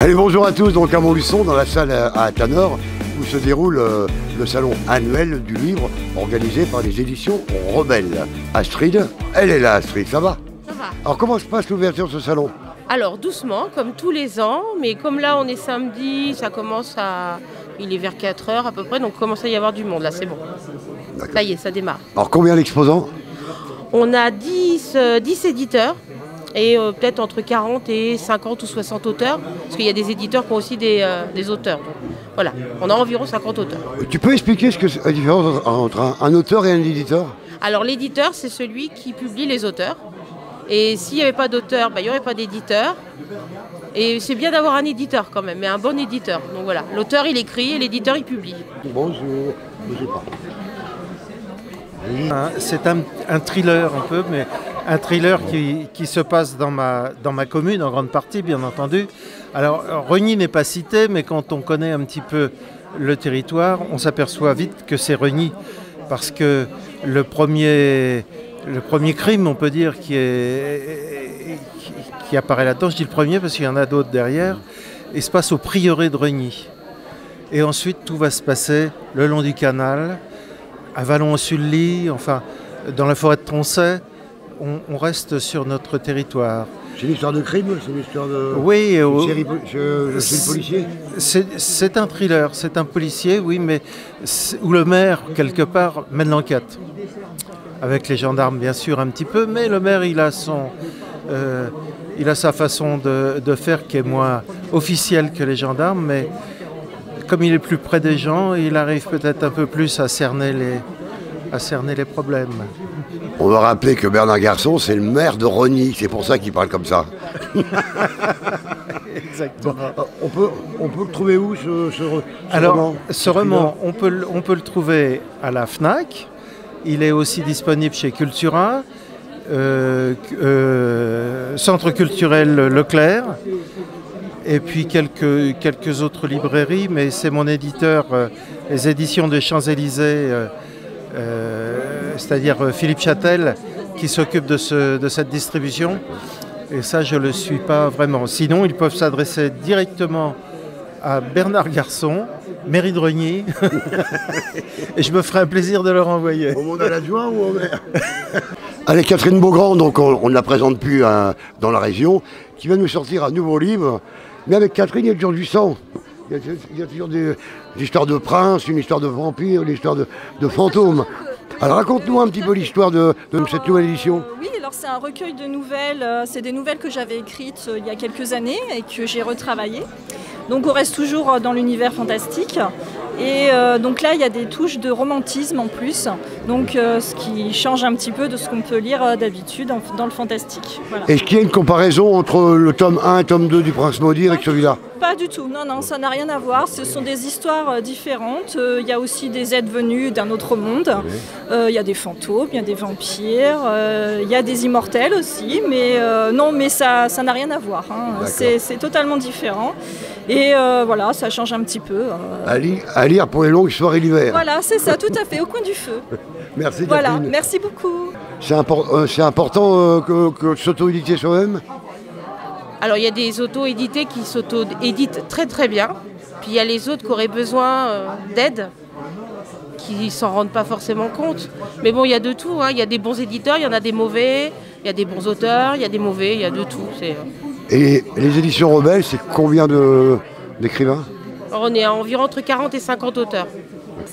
Allez, bonjour à tous, donc à Montluçon, dans la salle à Tanor, où se déroule le salon annuel du livre organisé par les éditions Rebelles. Astrid, elle est là, Astrid, ça va? Ça va. Alors comment se passe l'ouverture de ce salon? Alors doucement, comme tous les ans, mais comme là on est samedi, ça commence à... Il est vers 4 h à peu près, donc commence à y avoir du monde, là c'est bon. Ça y est, ça démarre. Alors combien d'exposants? On a 10 éditeurs et peut-être entre 40 et 50 ou 60 auteurs, parce qu'il y a des éditeurs qui ont aussi des auteurs. Donc, voilà, on a environ 50 auteurs. Tu peux expliquer ce que la différence entre un auteur et un éditeur? Alors l'éditeur, c'est celui qui publie les auteurs. Et s'il n'y avait pas d'auteur, il n'y aurait pas d'éditeur. Et c'est bien d'avoir un éditeur quand même, mais un bon éditeur. Donc voilà, l'auteur il écrit et l'éditeur il publie. Bonjour, je sais pas. C'est un thriller un peu, mais un thriller qui se passe dans ma commune, en grande partie, bien entendu. Alors, Rogny n'est pas cité, mais quand on connaît un petit peu le territoire, on s'aperçoit vite que c'est Rogny. Parce que le premier crime, on peut dire, qui apparaît là-dedans, je dis le premier parce qu'il y en a d'autres derrière, il se passe au prieuré de Rogny. Et ensuite, tout va se passer le long du canal, à Vallon-Sully, enfin, dans la forêt de Troncet, on reste sur notre territoire. C'est une histoire de crime? C'est une histoire de... Oui, c'est le policier? C'est un thriller, c'est un policier, oui, mais où le maire, quelque part, mène l'enquête. Avec les gendarmes, bien sûr, un petit peu, mais le maire, il a sa façon de faire qui est moins officielle que les gendarmes, mais comme il est plus près des gens, il arrive peut-être un peu plus à cerner les problèmes. On va rappeler que Bernard Garçon, c'est le maire de Rogny, c'est pour ça qu'il parle comme ça. Exactement. On peut le trouver où, ce roman? Ce roman, on peut le trouver à la FNAC. Il est aussi disponible chez Cultura, Centre culturel Leclerc, et puis quelques autres librairies, mais c'est mon éditeur, les éditions des Champs-Élysées, c'est-à-dire Philippe Châtel, qui s'occupe de cette distribution. Et ça, je ne le suis pas vraiment. Sinon, ils peuvent s'adresser directement à Bernard Garçon, mairie de Rogny, et je me ferai un plaisir de leur envoyer. Au monde à l'adjoint ou au maire? Allez, Catherine Beaugrand, donc on ne la présente plus dans la région, qui vient nous sortir un nouveau livre. Mais avec Catherine, il y a toujours du sang. Il y a toujours des histoires de princes, une histoire de vampires, une histoire de fantômes. Alors raconte-nous un petit peu l'histoire de cette nouvelle édition. Oui, alors c'est un recueil de nouvelles. C'est des nouvelles que j'avais écrites il y a quelques années et que j'ai retravaillées. Donc on reste toujours dans l'univers fantastique. Et donc là, il y a des touches de romantisme en plus, donc ce qui change un petit peu de ce qu'on peut lire d'habitude dans le fantastique. Voilà. Est-ce qu'il y a une comparaison entre le tome 1 et tome 2 du Prince Maudit avec celui-là? Pas du tout, non, ça n'a rien à voir. Ce sont des histoires différentes. Il y a aussi des êtres venus d'un autre monde. Il y a des fantômes, il y a des vampires, il y a des immortels aussi, mais non, mais ça n'a rien à voir. Hein. C'est totalement différent. Et voilà, ça change un petit peu. À lire pour les longues soirées d'hiver. Voilà, c'est ça, tout à fait, au coin du feu. Merci Voilà, Catherine. merci beaucoup. C'est important que s'auto-éditer soi-même? Alors il y a des auto-édités qui s'auto-éditent très très bien. Puis il y a les autres qui auraient besoin d'aide, qui s'en rendent pas forcément compte. Mais bon, il y a de tout, hein. Il y a des bons éditeurs, il y en a des mauvais, il y a des bons auteurs, il y a des mauvais, il y a de tout. Et les éditions Rebelles, c'est combien d'écrivains? Alors, on est à environ entre 40 et 50 auteurs.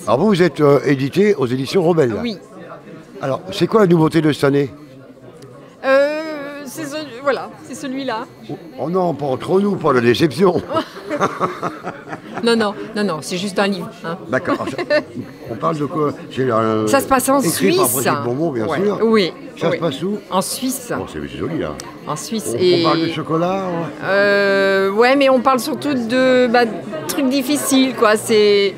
Alors vous êtes édité aux éditions Rebelles. Oui. Alors, c'est quoi la nouveauté de cette année? C'est celui-là. Oh non, pas entre nous, pas la déception. Non, c'est juste un livre. Hein. D'accord. On parle de quoi? Ça se passe en écrit par Suisse. Brigitte Beaumont, bien sûr. Oui. Ça se passe où? En Suisse. Bon, c'est joli là. En Suisse. On parle de chocolat? Ouais, mais on parle surtout de trucs difficiles, quoi. C'est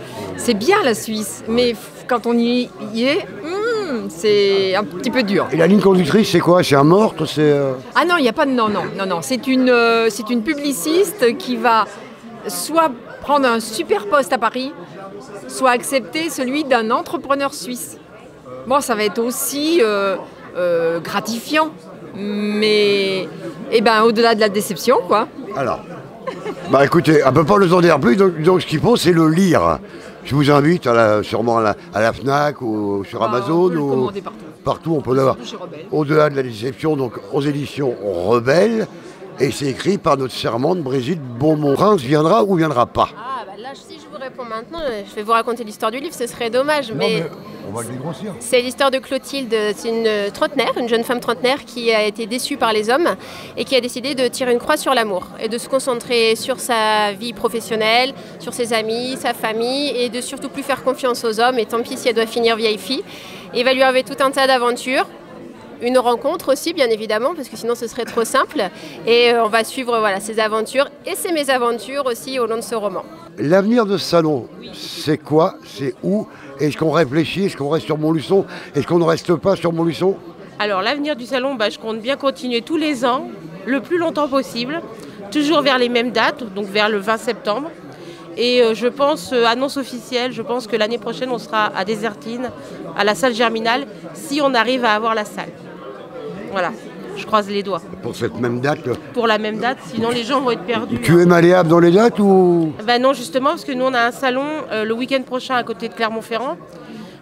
bien la Suisse, mais quand on y est, c'est un petit peu dur. Et la ligne conductrice, c'est quoi? C'est un meurtre? Ah non, il n'y a pas de... Non. C'est une publiciste qui va soit prendre un super poste à Paris, soit accepter celui d'un entrepreneur suisse. Bon, ça va être aussi gratifiant, mais au-delà de la déception, quoi. Alors, Bah écoutez, on ne peut pas nous en dire plus, donc ce qu'il faut c'est le lire. Je vous invite sûrement à la FNAC ou sur Amazon. On peut le commander partout. Partout, on peut l'avoir. Au-delà de la déception, donc aux éditions Rebelle. Et c'est écrit par notre servante Brigitte Beaumont. Prince viendra ou viendra pas? Ah bah là, si je vous réponds maintenant, je vais vous raconter l'histoire du livre, ce serait dommage. Non, mais on va le dégrossir. C'est l'histoire de Clotilde, c'est une trentenaire, une jeune femme trentenaire qui a été déçue par les hommes et qui a décidé de tirer une croix sur l'amour et de se concentrer sur sa vie professionnelle, sur ses amis, sa famille et de surtout plus faire confiance aux hommes et tant pis si elle doit finir vieille fille. Et il va lui arriver tout un tas d'aventures. Une rencontre aussi, bien évidemment, parce que sinon ce serait trop simple. Et on va suivre ses aventures et ses mésaventures aussi au long de ce roman. L'avenir de ce salon, c'est quoi? C'est où? Est-ce qu'on réfléchit? Est-ce qu'on reste sur Montluçon? Est-ce qu'on ne reste pas sur Montluçon? Alors l'avenir du salon, je compte bien continuer tous les ans, le plus longtemps possible, toujours vers les mêmes dates, donc vers le 20 septembre. Et je pense, annonce officielle, je pense que l'année prochaine on sera à Désertine, à la salle Germinal, si on arrive à avoir la salle. Voilà, je croise les doigts. Pour cette même date? Pour la même date, sinon les gens vont être perdus. Tu es malléable dans les dates ou? Non, justement, parce que nous on a un salon le week-end prochain à côté de Clermont-Ferrand.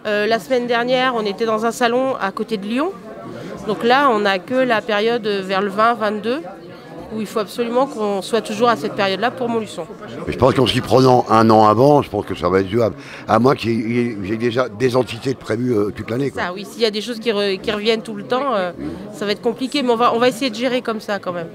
La semaine dernière, on était dans un salon à côté de Lyon. Donc là, on n'a que la période vers le 20-22, où il faut absolument qu'on soit toujours à cette période-là pour Montluçon. Je pense qu'en s'y prenant un an avant, je pense que ça va être jouable. À moins qu'il y ait déjà des entités prévues toute l'année. Ça, oui, s'il y a des choses qui reviennent tout le temps, ça va être compliqué, mais on va essayer de gérer comme ça quand même.